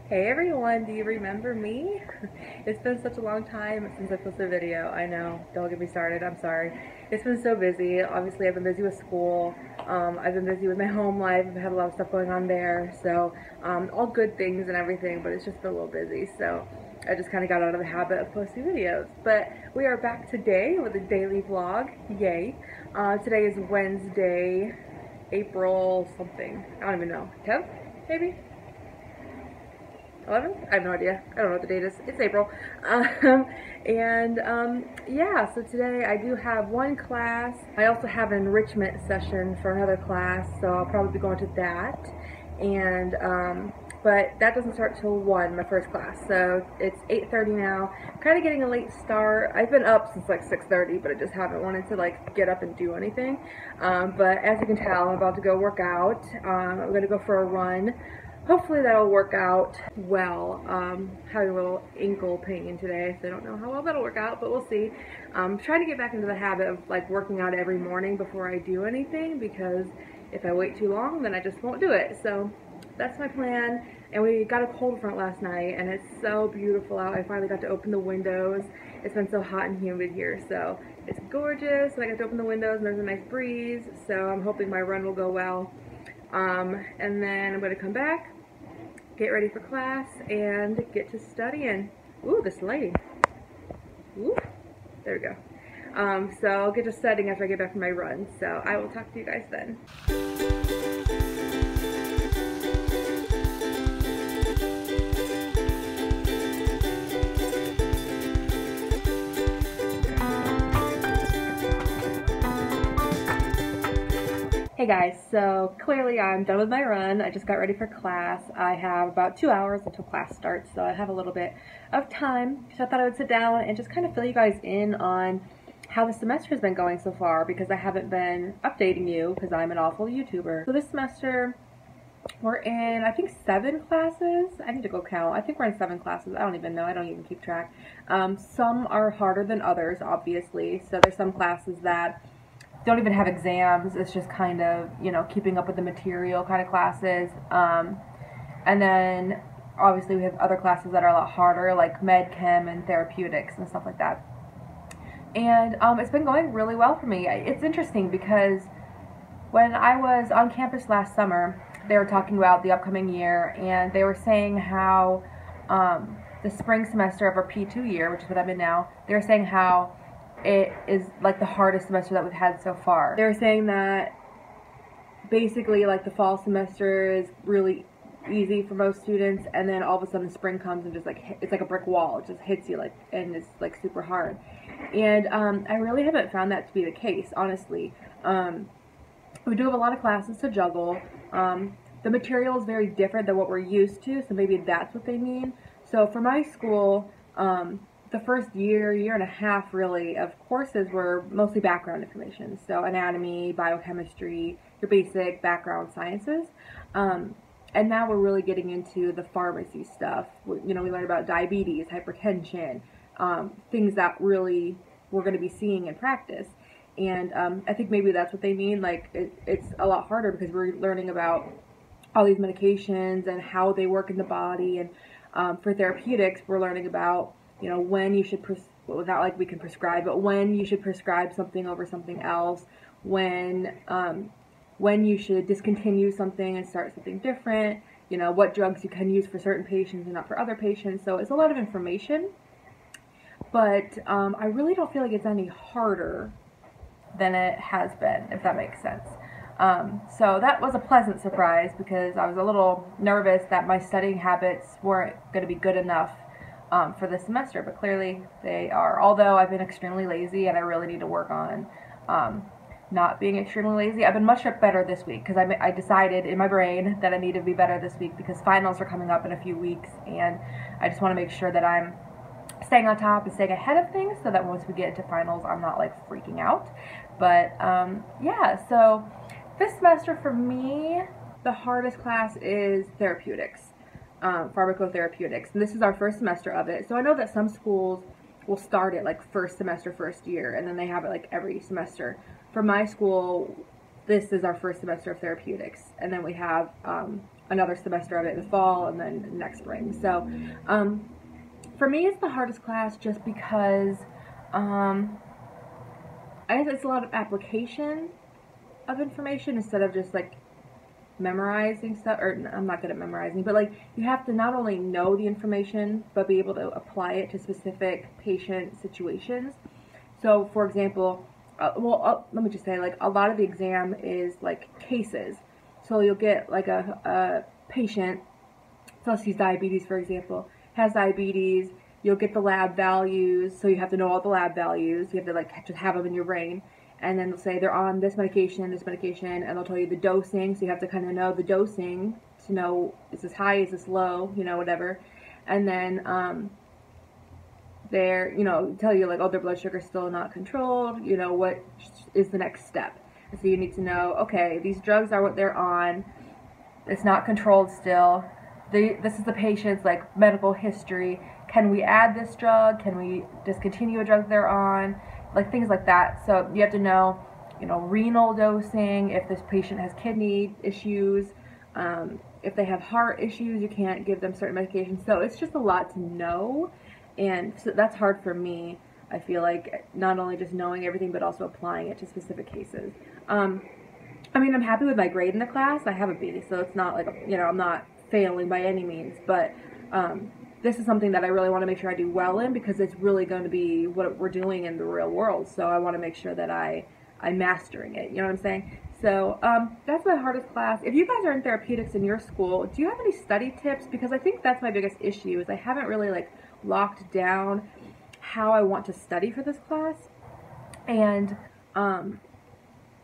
Hey everyone, do you remember me? It's been such a long time since I posted a video. I know, don't get me started, I'm sorry. It's been so busy. Obviously I've been busy with school, I've been busy with my home life, I've had a lot of stuff going on there, so all good things and everything, but it's just been a little busy, so I just kind of got out of the habit of posting videos. But we are back today with a daily vlog, yay. Today is Wednesday, April something, I don't even know, 10th maybe? 11th? I have no idea. I don't know what the date is. It's April. Yeah, so today I do have one class. I also have an enrichment session for another class, so I'll probably be going to that. But that doesn't start till 1, my first class. So it's 8:30 now. I'm kind of getting a late start. I've been up since like 6:30, but I just haven't wanted to like get up and do anything. But as you can tell, I'm about to go work out. I'm going to go for a run. Hopefully that'll work out well. Having a little ankle pain today, so I don't know how well that'll work out, but we'll see. I'm trying to get back into the habit of like working out every morning before I do anything, because if I wait too long, then I just won't do it. So that's my plan. And we got a cold front last night, and it's so beautiful out. I finally got to open the windows. It's been so hot and humid here, so it's gorgeous. And I got to open the windows, and there's a nice breeze, so I'm hoping my run will go well. And then I'm going to come back, get ready for class, and get to studying. Ooh, this lighting. Ooh, there we go. So I'll get to studying after I get back from my run. So I will talk to you guys then. Hey guys, so clearly I'm done with my run. I just got ready for class. I have about 2 hours until class starts, so I have a little bit of time. So I thought I would sit down and just kind of fill you guys in on how the semester has been going so far, because I haven't been updating you because I'm an awful YouTuber. So this semester we're in, I think, 7 classes. I need to go count. I think we're in 7 classes. I don't even know. I don't even keep track. Some are harder than others, obviously. So there's some classes that don't even have exams. It's just kind of, you know, keeping up with the material kind of classes. And then obviously we have other classes that are a lot harder, like med chem and therapeutics and stuff like that. And it's been going really well for me. It's interesting because when I was on campus last summer, they were talking about the upcoming year, and they were saying how the spring semester of our P2 year, which is what I'm in now, they were saying how it is like the hardest semester that we've had so far. They were saying that basically like the fall semester is really easy for most students, and then all of a sudden spring comes and just like it's like a brick wall. It just hits you like, and it's like super hard. And I really haven't found that to be the case, honestly. We do have a lot of classes to juggle. The material is very different than what we're used to, so maybe that's what they mean. So for my school, the first year and a half really of courses were mostly background information. So anatomy, biochemistry, your basic background sciences. And now we're really getting into the pharmacy stuff. You know, we learn about diabetes, hypertension, things that really we're going to be seeing in practice. And I think maybe that's what they mean. Like it's a lot harder because we're learning about all these medications and how they work in the body. And for therapeutics, we're learning about, you know, when you should, not like we can prescribe, but when you should prescribe something over something else, when you should discontinue something and start something different, you know, what drugs you can use for certain patients and not for other patients. So it's a lot of information, but I really don't feel like it's any harder than it has been, if that makes sense. So that was a pleasant surprise, because I was a little nervous that my studying habits weren't going to be good enough for this semester, but clearly they are. Although I've been extremely lazy, and I really need to work on not being extremely lazy. I've been much better this week, because I decided in my brain that I need to be better this week, because finals are coming up in a few weeks, and I just want to make sure that I'm staying on top and staying ahead of things, so that once we get into finals, I'm not like freaking out. But yeah, so this semester for me, the hardest class is therapeutics. Pharmacotherapeutics, and this is our first semester of it. So I know that some schools will start it like first semester, first year, and then they have it like every semester. For my school, this is our first semester of therapeutics, and then we have another semester of it in the fall and then next spring. So for me, it's the hardest class just because I guess it's a lot of application of information instead of just like memorizing stuff. Or I'm not good at memorizing, but like you have to not only know the information but be able to apply it to specific patient situations. So for example, let me just say, like, a lot of the exam is like cases. So you'll get like a patient, so let's use diabetes for example, has diabetes. You'll get the lab values, so you have to know all the lab values. You have to like just have them in your brain. And then they'll say they're on this medication, and they'll tell you the dosing, so you have to kind of know the dosing to know, is this high, is this low, you know, whatever. And then they're, you know, tell you like, oh, their blood sugar's still not controlled, you know, what is the next step. And so you need to know, okay, these drugs are what they're on, it's not controlled still, this is the patient's like medical history, can we add this drug, can we discontinue a drug they're on, like things like that. So you have to know, you know, renal dosing, if this patient has kidney issues, if they have heart issues, you can't give them certain medications. So it's just a lot to know, and so that's hard for me. I feel like not only just knowing everything, but also applying it to specific cases. I mean, I'm happy with my grade in the class. I have a B, so it's not like, you know, I'm not failing by any means, but this is something that I really want to make sure I do well in, because it's really going to be what we're doing in the real world. So I want to make sure that I'm mastering it. You know what I'm saying? So that's my hardest class. If you guys are in therapeutics in your school, do you have any study tips? Because I think that's my biggest issue, is I haven't really like locked down how I want to study for this class. And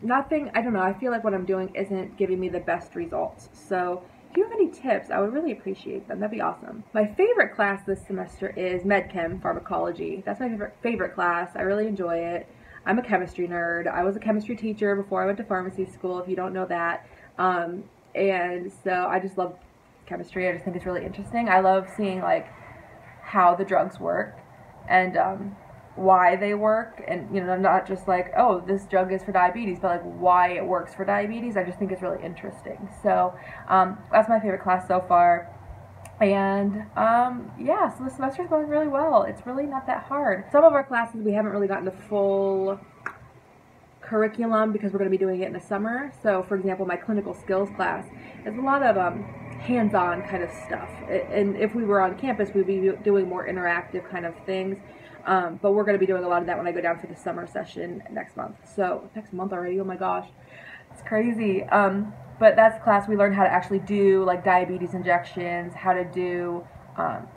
nothing, I don't know, I feel like what I'm doing isn't giving me the best results. So if you have any tips, I would really appreciate them. That'd be awesome. My favorite class this semester is MedChem, pharmacology. That's my favorite class. I really enjoy it. I'm a chemistry nerd. I was a chemistry teacher before I went to pharmacy school, if you don't know that. And so I just love chemistry. I just think it's really interesting. I love seeing like how the drugs work and why they work, and you know, not just like, oh, this drug is for diabetes, but like why it works for diabetes. I just think it's really interesting. So that's my favorite class so far. And yeah, so the semester is going really well. It's really not that hard. Some of our classes we haven't really gotten the full curriculum because we're going to be doing it in the summer. So for example, my clinical skills class is a lot of hands-on kind of stuff, and if we were on campus we'd be doing more interactive kind of things. But we're going to be doing a lot of that when I go down for the summer session next month. So, next month already, oh my gosh, it's crazy. But that's class we learn how to actually do like diabetes injections, how to do,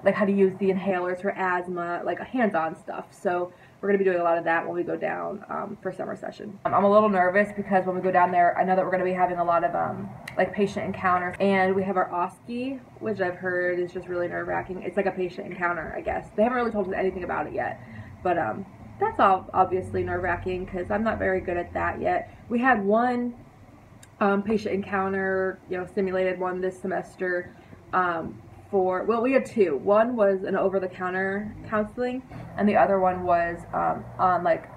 like how to use the inhalers for asthma, like hands-on stuff. So we're going to be doing a lot of that when we go down for summer session. I'm a little nervous because when we go down there, I know that we're going to be having a lot of like patient encounters, and we have our OSCE, which I've heard is just really nerve-wracking. It's like a patient encounter, I guess. They haven't really told us anything about it yet, but that's all obviously nerve-wracking because I'm not very good at that yet. We had one patient encounter, you know, simulated one this semester. Well, we had two. One was an over-the-counter counseling, and the other one was on like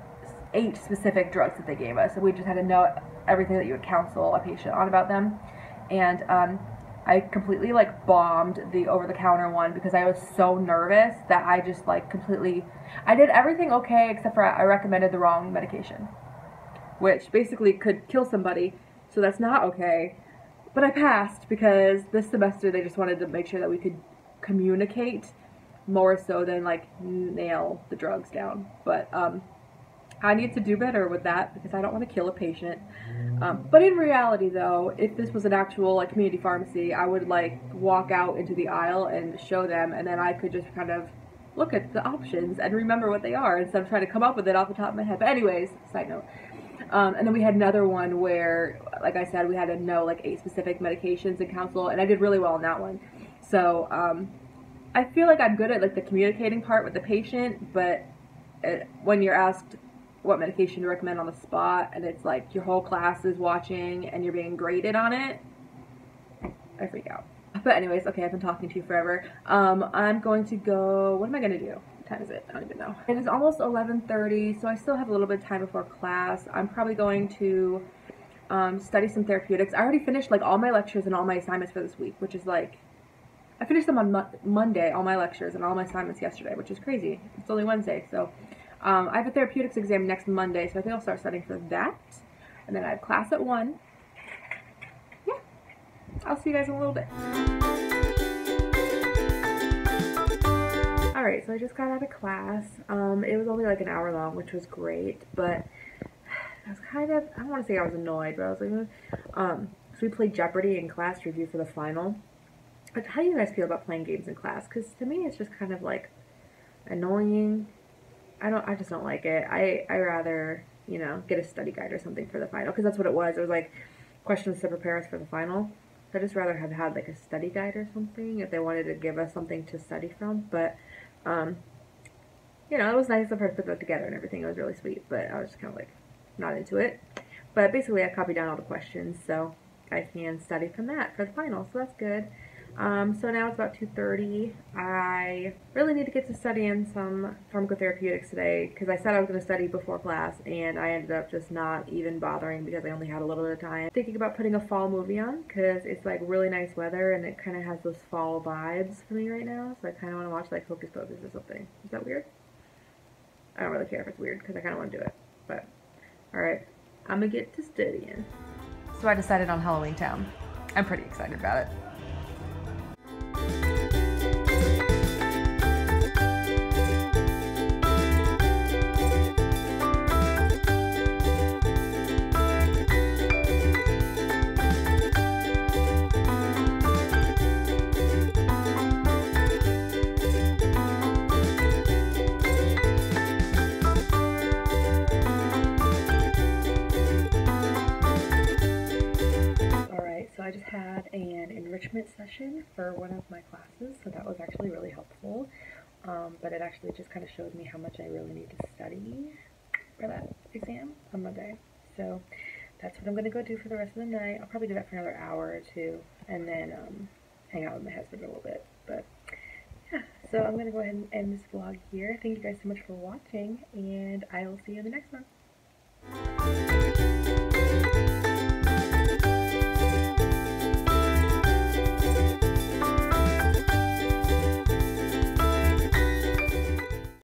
8 specific drugs that they gave us. So we just had to know everything that you would counsel a patient on about them. And I completely like bombed the over-the-counter one because I was so nervous that I just like completely, I did everything okay except for I recommended the wrong medication, which basically could kill somebody. So that's not okay. But I passed because this semester they just wanted to make sure that we could communicate more so than like nail the drugs down. But I need to do better with that because I don't want to kill a patient. But in reality though, if this was an actual like community pharmacy, I would like walk out into the aisle and show them, and then I could just kind of look at the options and remember what they are instead of trying to come up with it off the top of my head. But anyways, side note. And then we had another one where, like I said, we had to know like 8 specific medications and counsel, and I did really well in that one. So I feel like I'm good at like the communicating part with the patient, but when you're asked what medication to recommend on the spot, and it's like your whole class is watching and you're being graded on it, I freak out. But anyways, okay, I've been talking to you forever. I'm going to go, what am I going to do? What time is it? I don't even know. It is almost 11:30, so I still have a little bit of time before class. I'm probably going to study some therapeutics. I already finished like all my lectures and all my assignments for this week, which is like, I finished them on Monday, all my lectures and all my assignments yesterday, which is crazy. It's only Wednesday, so I have a therapeutics exam next Monday, so I think I'll start studying for that. And then I have class at 1. Yeah, I'll see you guys in a little bit. Alright, so I just got out of class. It was only like an hour long, which was great, but I was kind of, I don't want to say I was annoyed, but I was like, so we played Jeopardy in class review for the final. But how do you guys feel about playing games in class? Because to me, it's just kind of like annoying. I just don't like it. I rather, you know, get a study guide or something for the final, because that's what it was. It was like questions to prepare us for the final. So I just rather have had like a study guide or something if they wanted to give us something to study from. But, you know, it was nice of her to put that together and everything. It was really sweet, but I was just kind of like not into it. But basically I copied down all the questions so I can study from that for the final, so that's good. So now it's about 2:30. I really need to get to studying some pharmacotherapeutics today, because I said I was going to study before class and I ended up just not even bothering because I only had a little bit of time. Thinking about putting a fall movie on because it's like really nice weather and it kind of has those fall vibes for me right now, so I kind of want to watch like Hocus Pocus or something. Is that weird? I don't really care if it's weird because I kind of want to do it, but alright, I'm going to get to studying. So I decided on Halloween Town. I'm pretty excited about it. So I just had an enrichment session for one of my classes, so that was actually really helpful, but it actually just kind of showed me how much I really need to study for that exam on Monday. So that's what I'm going to go do for the rest of the night. I'll probably do that for another hour or two, and then hang out with my husband a little bit. But yeah, so I'm going to go ahead and end this vlog here. Thank you guys so much for watching, and I will see you in the next one.